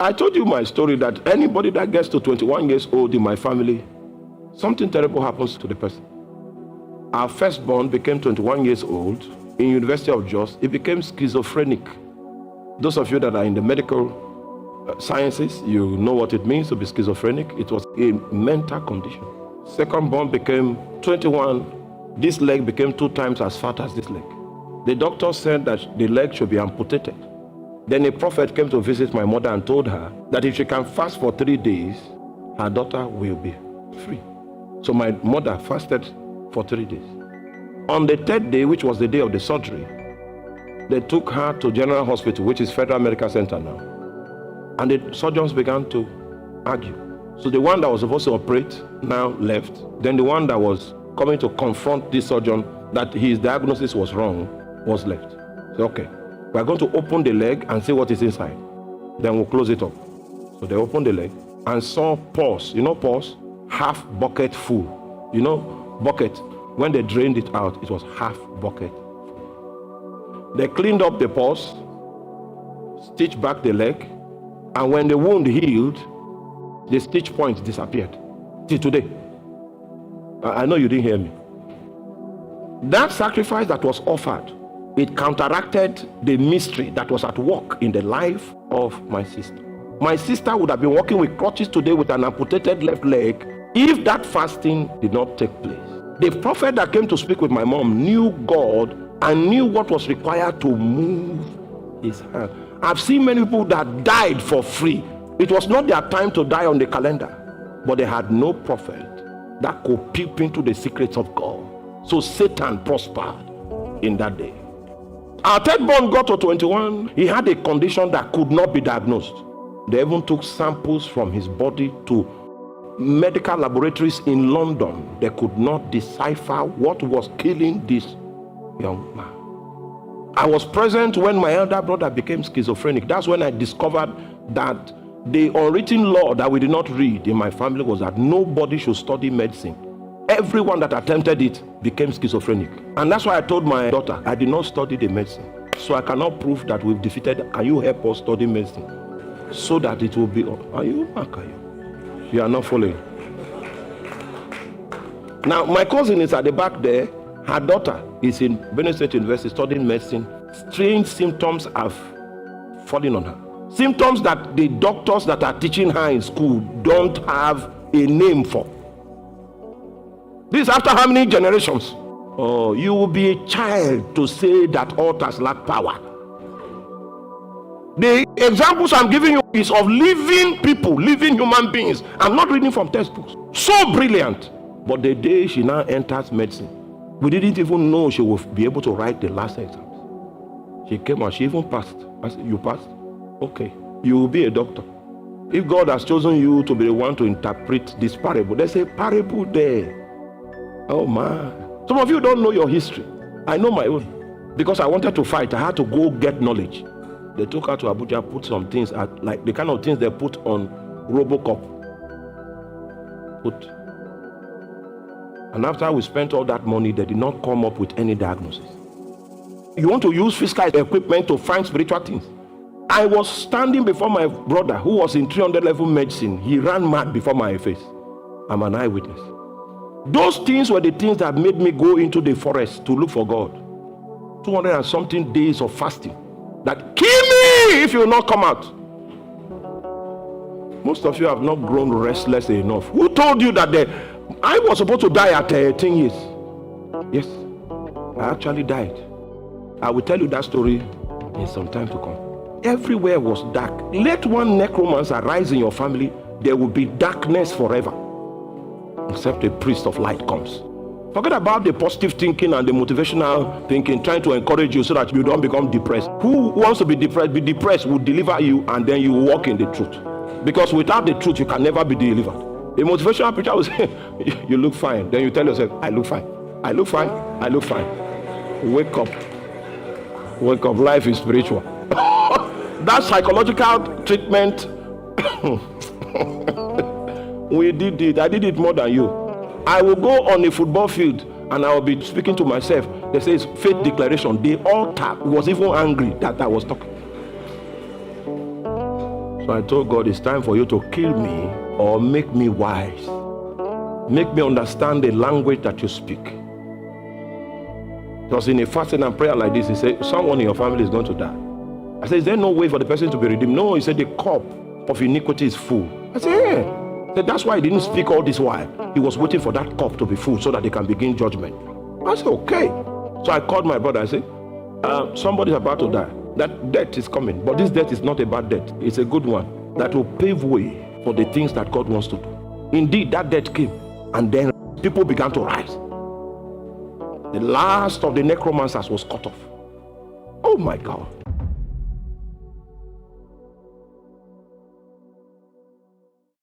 I told you my story that anybody that gets to 21 years old in my family, something terrible happens to the person. Our firstborn became 21 years old in University of Jos. He became schizophrenic. Those of you that are in the medical sciences, you know what it means to be schizophrenic. It was a mental condition. Secondborn became 21. This leg became 2 times as fat as this leg. The doctor said that the leg should be amputated. Then a prophet came to visit my mother and told her that if she can fast for 3 days, her daughter will be free. So my mother fasted for 3 days. On the 3rd day, which was the day of the surgery, they took her to General Hospital, which is Federal Medical Center now. And the surgeons began to argue. So the one that was supposed to operate now left. Then the one that was coming to confront this surgeon that his diagnosis was wrong was left. So okay, we're going to open the leg and see what is inside. Then we'll close it up. So they opened the leg and saw pus. You know pus? Half bucket full. You know bucket? When they drained it out, it was half bucket. They cleaned up the pus, stitched back the leg, and when the wound healed, the stitch point disappeared. Till today. I know you didn't hear me. That sacrifice that was offered, it counteracted the mystery that was at work in the life of my sister. My sister would have been walking with crutches today with an amputated left leg if that fasting did not take place. The prophet that came to speak with my mom knew God and knew what was required to move his hand. I've seen many people that died for free. It was not their time to die on the calendar, but they had no prophet that could peep into the secrets of God. So Satan prospered in that day. Our 3rd born got to 21. He had a condition that could not be diagnosed. They even took samples from his body to medical laboratories in London. They could not decipher what was killing this young man. I was present when my elder brother became schizophrenic. That's when I discovered that the unwritten law that we did not read in my family was that nobody should study medicine. Everyone that attempted it became schizophrenic. And that's why I told my daughter, I did not study the medicine. So I cannot prove that we've defeated. Can you help us study medicine? So that it will be, are you? You are not following. Now, my cousin is at the back there. Her daughter is in Benue State University studying medicine. Strange symptoms have fallen on her. Symptoms that the doctors that are teaching her in school don't have a name for. This is after how many generations? Oh, you will be a child to say that altars lack power. The examples I'm giving you is of living people, living human beings. I'm not reading from textbooks. So brilliant. But the day she now enters medicine, we didn't even know she would be able to write the last exams. She came and she even passed. I said, you passed? Okay. You will be a doctor. If God has chosen you to be the one to interpret this parable, there's a parable there. Oh man. Some of you don't know your history. I know my own. Because I wanted to fight, I had to go get knowledge. They took her to Abuja, put some things at, like the kind of things they put on Robocop. And after we spent all that money, they did not come up with any diagnosis. You want to use physical equipment to find spiritual things. I was standing before my brother who was in 300 level medicine. He ran mad before my face. I'm an eyewitness. Those things were the things that made me go into the forest to look for God. 200 and something days of fasting. That kill me if you will not come out. Most of you have not grown restless enough. Who told you that I was supposed to die at 10 years? Yes, I actually died. I will tell you that story in some time to come. Everywhere was dark. Let one necromancer arise in your family, there will be darkness forever. Except a priest of light comes. Forget about the positive thinking and the motivational thinking, trying to encourage you so that you don't become depressed. Who wants to be depressed? Be depressed will deliver you, and then you walk in the truth. Because without the truth, you can never be delivered. A motivational preacher will say, you look fine. Then you tell yourself, I look fine. I look fine. I look fine. Wake up. Wake up. Life is spiritual. That psychological treatment, we did it. I did it more than you. I will go on a football field and I will be speaking to myself. They say it's faith declaration. The altar was even angry that I was talking. So I told God, it's time for you to kill me or make me wise. Make me understand the language that you speak. Because in a fasting and prayer like this, he said, someone in your family is going to die. I said, is there no way for the person to be redeemed? No, he said, the cup of iniquity is full. I said, yeah. He said, that's why he didn't speak all this while. He was waiting for that cup to be full so that they can begin judgment. I said, okay. So I called my brother. I said, somebody's about to die. That death is coming. But this death is not a bad death. It's a good one that will pave way for the things that God wants to do. Indeed, that death came. And then people began to rise. The last of the necromancers was cut off. Oh my God.